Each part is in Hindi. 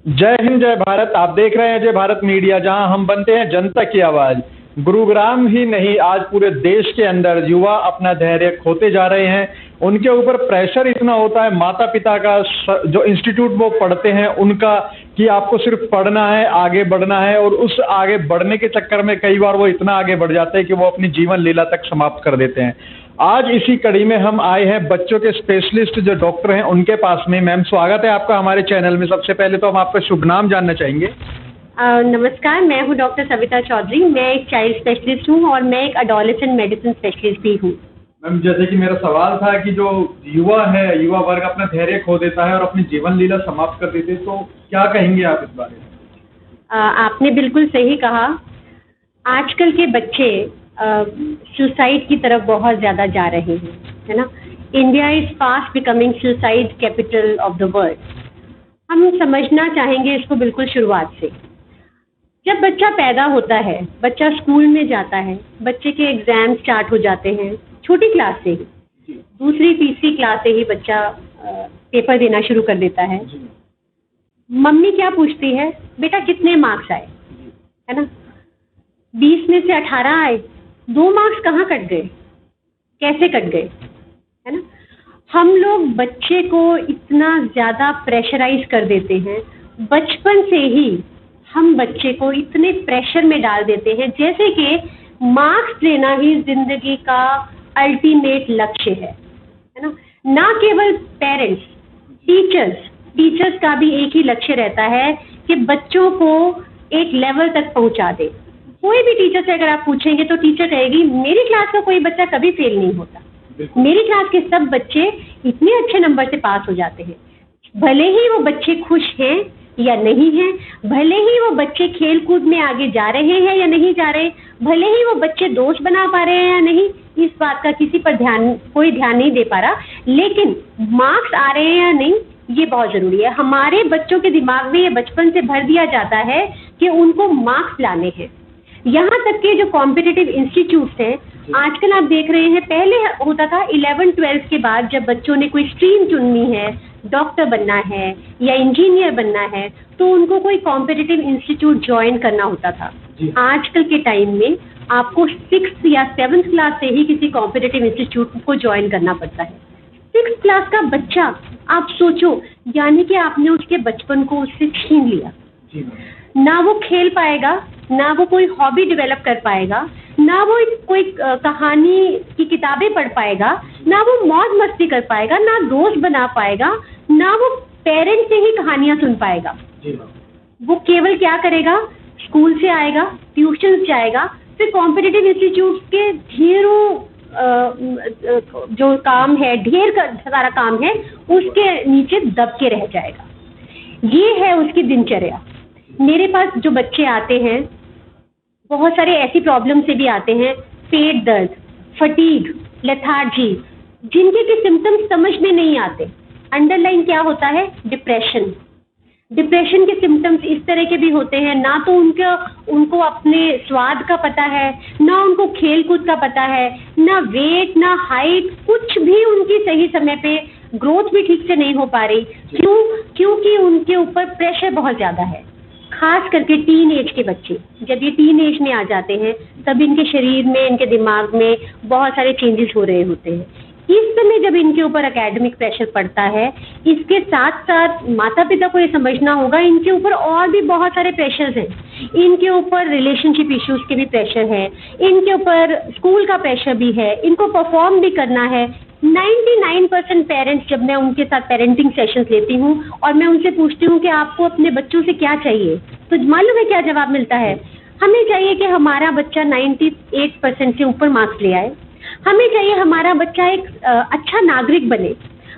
जय हिंद जय भारत। आप देख रहे हैं जय भारत मीडिया, जहां हम बनते हैं जनता की आवाज। गुरुग्राम ही नहीं, आज पूरे देश के अंदर युवा अपना धैर्य खोते जा रहे हैं। उनके ऊपर प्रेशर इतना होता है माता पिता का, जो इंस्टीट्यूट वो पढ़ते हैं उनका, कि आपको सिर्फ पढ़ना है, आगे बढ़ना है। और उस आगे बढ़ने के चक्कर में कई बार वो इतना आगे बढ़ जाते हैं कि वो अपनी जीवन लीला तक समाप्त कर देते हैं। आज इसी कड़ी में हम आए हैं बच्चों के स्पेशलिस्ट जो डॉक्टर हैं उनके पास में। मैम, स्वागत है आपका हमारे चैनल में। सबसे पहले तो हम आपका शुभ नाम जानना चाहेंगे। नमस्कार, मैं हूं डॉक्टर सविता चौधरी। मैं एक चाइल्ड स्पेशलिस्ट हूं और मैं एक एडोलेसेंट मेडिसिन स्पेशलिस्ट भी हूं। मैम, जैसे कि मेरा सवाल था कि जो युवा है, युवा वर्ग अपना धैर्य खो देता है और अपनी जीवन लीला समाप्त कर देते हैं, तो क्या कहेंगे आप इस बारे में? आपने बिल्कुल सही कहा। आजकल के बच्चे सुसाइड की तरफ बहुत ज़्यादा जा रहे हैं, है ना। India is fast becoming suicide capital of the world. हम समझना चाहेंगे इसको बिल्कुल शुरुआत से। जब बच्चा पैदा होता है, बच्चा स्कूल में जाता है, बच्चे के एग्ज़ाम स्टार्ट हो जाते हैं छोटी क्लास से ही, दूसरी तीसरी क्लास से ही बच्चा पेपर देना शुरू कर देता है। मम्मी क्या पूछती है, बेटा कितने मार्क्स आए, है ना। 20 में से 18 आए, 2 मार्क्स कहाँ कट गए, कैसे कट गए, है ना। हम लोग बच्चे को इतना ज़्यादा प्रेशराइज कर देते हैं, बचपन से ही हम बच्चे को इतने प्रेशर में डाल देते हैं जैसे कि मार्क्स लेना ही जिंदगी का अल्टीमेट लक्ष्य है ना। ना केवल पेरेंट्स, टीचर्स का भी एक ही लक्ष्य रहता है कि बच्चों को एक लेवल तक पहुंचा दे। कोई भी टीचर से अगर आप पूछेंगे तो टीचर कहेगी मेरी क्लास का कोई बच्चा कभी फेल नहीं होता, मेरी क्लास के सब बच्चे इतने अच्छे नंबर से पास हो जाते हैं। भले ही वो बच्चे खुश हैं या नहीं हैं, भले ही वो बच्चे खेल कूद में आगे जा रहे हैं या नहीं जा रहे, भले ही वो बच्चे दोस्त बना पा रहे हैं या नहीं, इस बात का किसी पर कोई ध्यान नहीं दे पा रहा। लेकिन मार्क्स आ रहे हैं या नहीं, ये बहुत ज़रूरी है। हमारे बच्चों के दिमाग में ये बचपन से भर दिया जाता है कि उनको मार्क्स लाने हैं। यहाँ तक के जो कॉम्पिटिटिव इंस्टीट्यूट्स हैं, आजकल आप देख रहे हैं, पहले होता था 11-12 के बाद जब बच्चों ने कोई स्ट्रीम चुननी है, डॉक्टर बनना है या इंजीनियर बनना है, तो उनको कोई कॉम्पिटिटिव इंस्टीट्यूट ज्वाइन करना होता था। आजकल के टाइम में आपको 6th या 7th क्लास से ही किसी कॉम्पिटिटिव इंस्टीट्यूट को ज्वाइन करना पड़ता है। 6th क्लास का बच्चा, आप सोचो, यानी कि आपने उसके बचपन को उससे छीन लिया। ना वो खेल पाएगा, ना वो कोई हॉबी डेवलप कर पाएगा, ना वो कोई कहानी की किताबें पढ़ पाएगा, ना वो मौज मस्ती कर पाएगा, ना दोस्त बना पाएगा, ना वो पेरेंट्स से ही कहानियां सुन पाएगा। वो केवल क्या करेगा, स्कूल से आएगा, ट्यूशन जाएगा, फिर कॉम्पिटिटिव इंस्टीट्यूट के जो काम है, ढेर सारा काम है, उसके नीचे दब के रह जाएगा। ये है उसकी दिनचर्या। मेरे पास जो बच्चे आते हैं, बहुत सारे ऐसी प्रॉब्लम से भी आते हैं, पेट दर्द, फटीग, लेथार्जी, जिनके के सिम्टम्स समझ में नहीं आते। अंडरलाइन क्या होता है, डिप्रेशन के सिम्टम्स इस तरह के भी होते हैं, ना तो उनको अपने स्वाद का पता है, ना उनको खेल कूद का पता है, ना वेट, ना हाइट, कुछ भी उनकी सही समय पे ग्रोथ भी ठीक से नहीं हो पा रही। क्योंकि उनके ऊपर प्रेशर बहुत ज़्यादा है। खास करके टीन एज के बच्चे, जब ये टीन एज में आ जाते हैं, तब इनके शरीर में, इनके दिमाग में बहुत सारे चेंजेस हो रहे होते हैं। इस समय जब इनके ऊपर एकेडमिक प्रेशर पड़ता है, इसके साथ साथ माता पिता को ये समझना होगा इनके ऊपर और भी बहुत सारे प्रेशर्स हैं। इनके ऊपर रिलेशनशिप इश्यूज के भी प्रेशर है, इनके ऊपर स्कूल का प्रेशर भी है, इनको परफॉर्म भी करना है। 99% पेरेंट्स, जब मैं उनके साथ पेरेंटिंग सेशंस लेती हूँ और मैं उनसे पूछती हूँ कि आपको अपने बच्चों से क्या चाहिए, तो मालूम है क्या जवाब मिलता है, हमें चाहिए कि हमारा बच्चा 98% से ऊपर मार्क्स ले आए, हमें चाहिए हमारा बच्चा एक अच्छा नागरिक बने,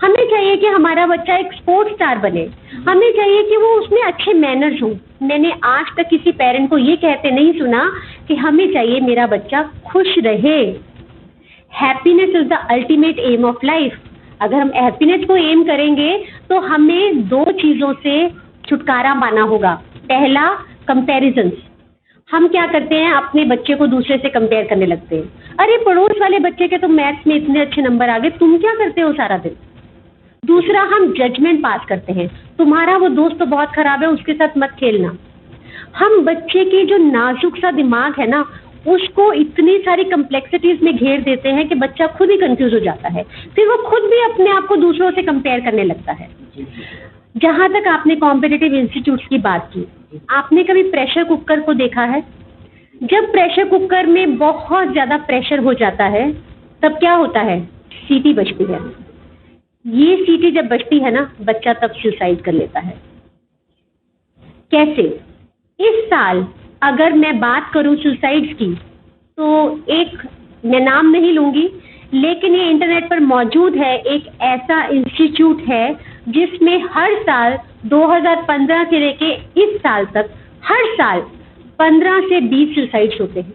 हमें चाहिए कि हमारा बच्चा एक स्पोर्ट्स स्टार बने, हमें चाहिए कि वो उसमें अच्छे मैनर्स हों। मैंने आज तक किसी पेरेंट को ये कहते नहीं सुना कि हमें चाहिए मेरा बच्चा खुश रहे। Happiness is the ultimate aim of life. अगर हम हैप्पीनेस को एम करेंगे तो हमें 2 चीज़ों से छुटकारा पाना होगा। पहला, कंपैरिजन्स। हम क्या करते हैं, अपने बच्चे को दूसरे से कंपेयर करने लगते हैं। अरे पड़ोस वाले बच्चे के तो मैथ्स में इतने अच्छे नंबर आ गए, तुम क्या करते हो सारा दिन। दूसरा, हम जजमेंट पास करते हैं, तुम्हारा वो दोस्त तो बहुत खराब है, उसके साथ मत खेलना। हम बच्चे की जो नाजुक सा दिमाग है ना, उसको इतनी सारी कम्प्लेक्सिटीज में घेर देते हैं कि बच्चा खुद ही कंफ्यूज हो जाता है, फिर वो खुद भी अपने आप को दूसरों से कंपेयर करने लगता है। जहां तक आपने कॉम्पिटिटिव इंस्टीट्यूट्स की बात की, आपने कभी प्रेशर कुकर को देखा है? जब प्रेशर कुकर में बहुत ज्यादा प्रेशर हो जाता है तब क्या होता है? सीटी बजती है। ये सीटी जब बजती है ना, बच्चा तब सुसाइड कर लेता है। कैसे? इस साल अगर मैं बात करूं सुसाइड्स की, तो एक, मैं नाम नहीं लूंगी, लेकिन ये इंटरनेट पर मौजूद है, एक ऐसा इंस्टीट्यूट है जिसमें हर साल 2015 से लेके इस साल तक हर साल 15 से 20 सुसाइड्स होते हैं।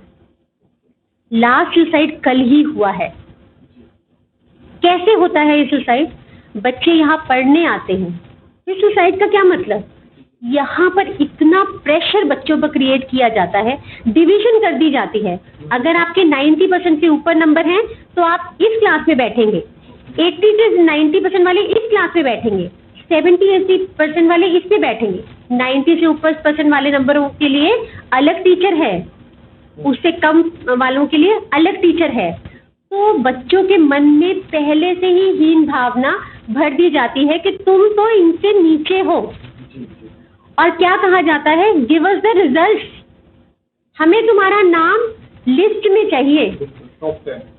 लास्ट सुसाइड कल ही हुआ है। कैसे होता है ये सुसाइड? बच्चे यहाँ पढ़ने आते हैं। इस सुसाइड का क्या मतलब? यहाँ पर इतना प्रेशर बच्चों पर क्रिएट किया जाता है, डिवीजन कर दी जाती है। अगर आपके 90% से ऊपर नंबर हैं तो आप इस क्लास में बैठेंगे, 80 से 90% वाले इस क्लास में बैठेंगे, 70-80% वाले इसमें बैठेंगे, 90 से ऊपर % वाले नंबरों के लिए अलग टीचर है, उससे कम वालों के लिए अलग टीचर है। तो बच्चों के मन में पहले से ही हीन भावना भर दी जाती है कि तुम तो इनसे नीचे हो। और क्या कहा जाता है? Give us the results. हमें तुम्हारा नाम लिस्ट में चाहिए,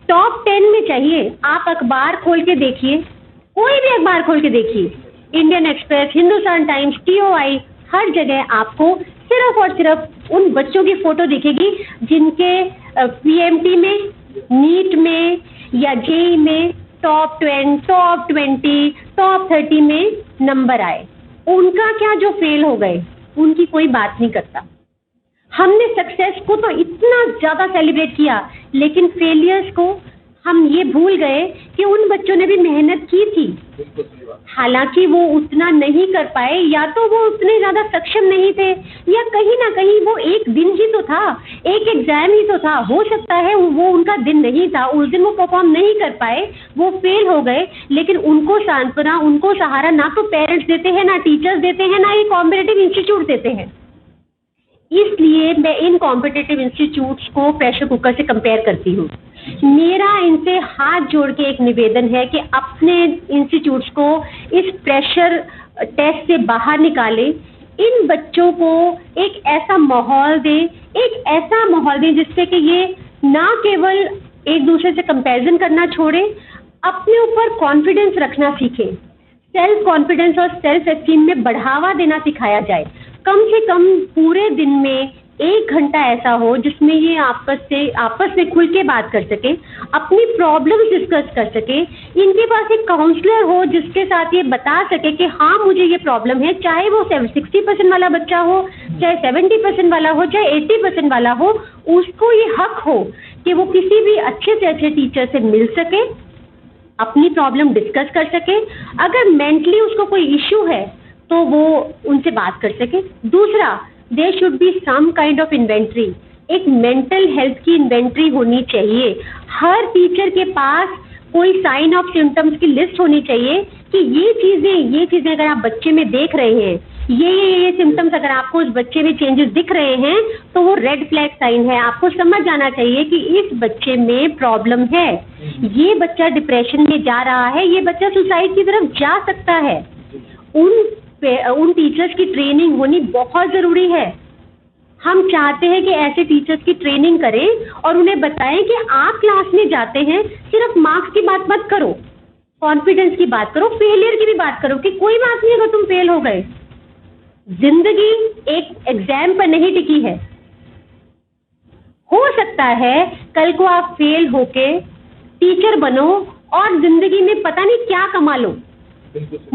टॉप 10 में चाहिए। आप अखबार खोल के देखिए, कोई भी अखबार खोल के देखिए, Indian express, Hindustan times, TOI, हर जगह आपको सिर्फ और सिर्फ उन बच्चों की फोटो दिखेगी जिनके PMT में, नीट में या JEE में टॉप 10, टॉप 20, टॉप 30 में नंबर आए। उनका क्या जो फेल हो गए, उनकी कोई बात नहीं करता। हमने सक्सेस को तो इतना ज़्यादा सेलिब्रेट किया, लेकिन फेलियर्स को हम ये भूल गए कि उन बच्चों ने भी मेहनत की थी। हालांकि वो उतना नहीं कर पाए, या तो वो उतने ज़्यादा सक्षम नहीं थे, या कहीं ना कहीं वो एक दिन ही तो था, एक एग्जाम ही तो था। हो सकता है वो उनका दिन नहीं था, उस दिन वो परफॉर्म नहीं कर पाए, वो फेल हो गए। लेकिन उनको सांत्वना, उनको सहारा ना तो पेरेंट्स देते हैं, ना टीचर्स देते हैं, ना ये कॉम्पिटिटिव इंस्टीट्यूट देते हैं। इसलिए मैं इन कॉम्पिटिटिव इंस्टीट्यूट्स को प्रेशर कुकर से कंपेयर करती हूँ। मेरा इनसे हाथ जोड़ के एक निवेदन है कि अपने इंस्टीट्यूट्स को इस प्रेशर टेस्ट से बाहर निकालें। इन बच्चों को एक ऐसा माहौल दें जिससे कि ये ना केवल एक दूसरे से कंपैरिजन करना छोड़े, अपने ऊपर कॉन्फिडेंस रखना सीखें। सेल्फ कॉन्फिडेंस और सेल्फ एस्टीम में बढ़ावा देना सिखाया जाए। कम से कम पूरे दिन में 1 घंटा ऐसा हो जिसमें ये आपस में खुल के बात कर सके, अपनी प्रॉब्लम्स डिस्कस कर सके। इनके पास एक काउंसलर हो जिसके साथ ये बता सके कि हाँ मुझे ये प्रॉब्लम है, चाहे वो 60% वाला बच्चा हो, चाहे 70% वाला हो, चाहे 80% वाला हो, उसको ये हक हो कि वो किसी भी अच्छे से अच्छे टीचर से मिल सके, अपनी प्रॉब्लम डिस्कस कर सके। अगर मेंटली उसको कोई इश्यू है तो वो उनसे बात कर सके। दूसरा, there should be some kind of inventory, एक मेंटल हेल्थ की इन्वेंट्री होनी चाहिए। हर टीचर के पास कोई साइन ऑफ सिम्टम्स की लिस्ट होनी चाहिए कि ये चीज़ें अगर आप बच्चे में देख रहे हैं, ये सिम्टम्स अगर आपको उस बच्चे में चेंजेस दिख रहे हैं तो वो रेड फ्लैग साइन है। आपको समझ जाना चाहिए कि इस बच्चे में प्रॉब्लम है, ये बच्चा डिप्रेशन में जा रहा है, ये बच्चा सुसाइड की तरफ जा सकता है। उन टीचर्स की ट्रेनिंग होनी बहुत ज़रूरी है। हम चाहते हैं कि ऐसे टीचर्स की ट्रेनिंग करें और उन्हें बताएं कि आप क्लास में जाते हैं, सिर्फ मार्क्स की बात मत करो, कॉन्फिडेंस की बात करो, फेलियर की भी बात करो कि कोई बात नहीं अगर तुम फेल हो गए। जिंदगी एक एग्जाम पर नहीं टिकी है। हो सकता है कल को आप फेल होके टीचर बनो और जिंदगी में पता नहीं क्या कमा लो,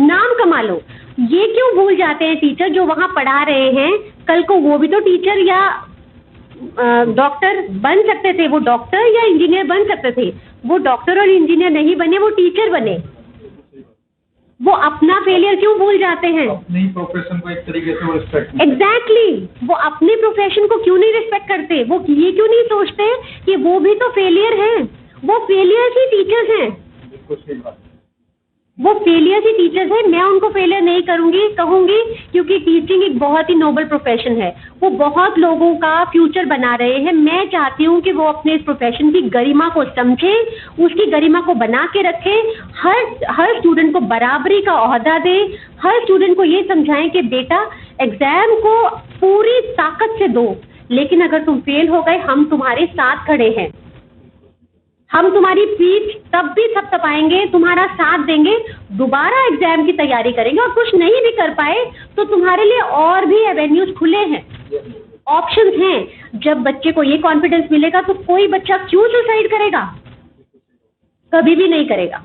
नाम कमा लो। ये क्यों भूल जाते हैं टीचर जो वहां पढ़ा रहे हैं, कल को वो भी तो टीचर या डॉक्टर बन सकते थे, वो डॉक्टर या इंजीनियर बन सकते थे। वो डॉक्टर और इंजीनियर नहीं बने, वो टीचर बने। वो अपना फेलियर क्यों भूल जाते हैं? अपने प्रोफेशन को एक तरीके से रिस्पेक्ट। एग्जैक्टली, वो अपने प्रोफेशन को क्यों नहीं रिस्पेक्ट करते? वो ये क्यों नहीं सोचते कि वो भी तो फेलियर हैं, वो फेलियर ही टीचर्स हैं। वो फेलियर ही टीचर्स है, मैं उनको फेलियर नहीं कहूंगी, क्योंकि टीचिंग एक बहुत ही नोबल प्रोफेशन है। वो बहुत लोगों का फ्यूचर बना रहे हैं। मैं चाहती हूँ कि वो अपने इस प्रोफेशन की गरिमा को समझे, उसकी गरिमा को बना के रखे, हर स्टूडेंट को बराबरी का ओहदा दे, हर स्टूडेंट को ये समझाएं कि बेटा एग्जाम को पूरी ताकत से दो, लेकिन अगर तुम फेल हो गए हम तुम्हारे साथ खड़े हैं, हम तुम्हारी पीठ तब भी थपथपाएंगे, तुम्हारा साथ देंगे, दोबारा एग्जाम की तैयारी करेंगे, और कुछ नहीं भी कर पाए तो तुम्हारे लिए और भी एवेन्यूज खुले हैं, ऑप्शंस हैं। जब बच्चे को ये कॉन्फिडेंस मिलेगा तो कोई बच्चा क्यों सुसाइड करेगा, कभी भी नहीं करेगा।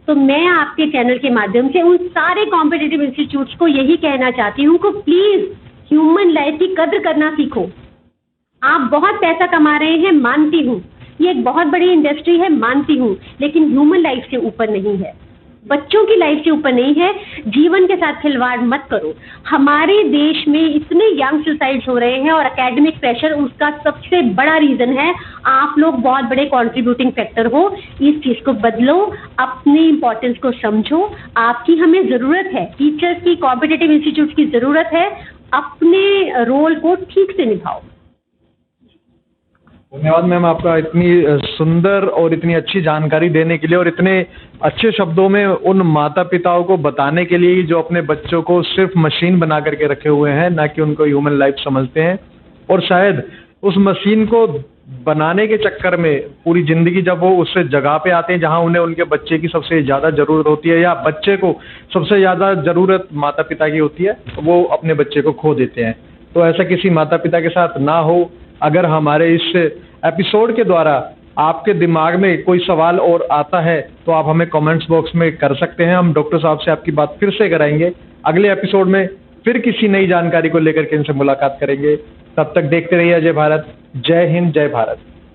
तो मैं आपके चैनल के माध्यम से उन सारे कॉम्पिटिटिव इंस्टीट्यूट्स को यही कहना चाहती हूँ कि प्लीज ह्यूमन लाइफ की कद्र करना सीखो। आप बहुत पैसा कमा रहे हैं, मानती हूँ, ये एक बहुत बड़ी इंडस्ट्री है, मानती हूँ, लेकिन ह्यूमन लाइफ से ऊपर नहीं है, बच्चों की लाइफ से ऊपर नहीं है। जीवन के साथ खिलवाड़ मत करो। हमारे देश में इतने यंग सुसाइड्स हो रहे हैं और एकेडमिक प्रेशर उसका सबसे बड़ा रीजन है। आप लोग बहुत बड़े कंट्रीब्यूटिंग फैक्टर हो, इस चीज को बदलो, अपनी इंपॉर्टेंस को समझो। आपकी हमें जरूरत है, टीचर्स की, कॉम्पिटिटिव इंस्टीट्यूट की जरूरत है। अपने रोल को ठीक से निभाओ। धन्यवाद मैम, आपका इतनी सुंदर और इतनी अच्छी जानकारी देने के लिए और इतने अच्छे शब्दों में उन माता पिताओं को बताने के लिए जो अपने बच्चों को सिर्फ मशीन बना करके रखे हुए हैं, ना कि उनको ह्यूमन लाइफ समझते हैं। और शायद उस मशीन को बनाने के चक्कर में पूरी जिंदगी जब वो उससे जगह पे आते हैं जहां उन्हें उनके बच्चे की सबसे ज़्यादा ज़रूरत होती है, या बच्चे को सबसे ज़्यादा ज़रूरत माता पिता की होती है, तो वो अपने बच्चे को खो देते हैं। तो ऐसा किसी माता पिता के साथ ना हो। अगर हमारे इस एपिसोड के द्वारा आपके दिमाग में कोई सवाल और आता है तो आप हमें कमेंट्स बॉक्स में कर सकते हैं। हम डॉक्टर साहब से आपकी बात फिर से कराएंगे। अगले एपिसोड में फिर किसी नई जानकारी को लेकर के इनसे मुलाकात करेंगे। तब तक देखते रहिए अजय भारत। जय हिंद, जय भारत।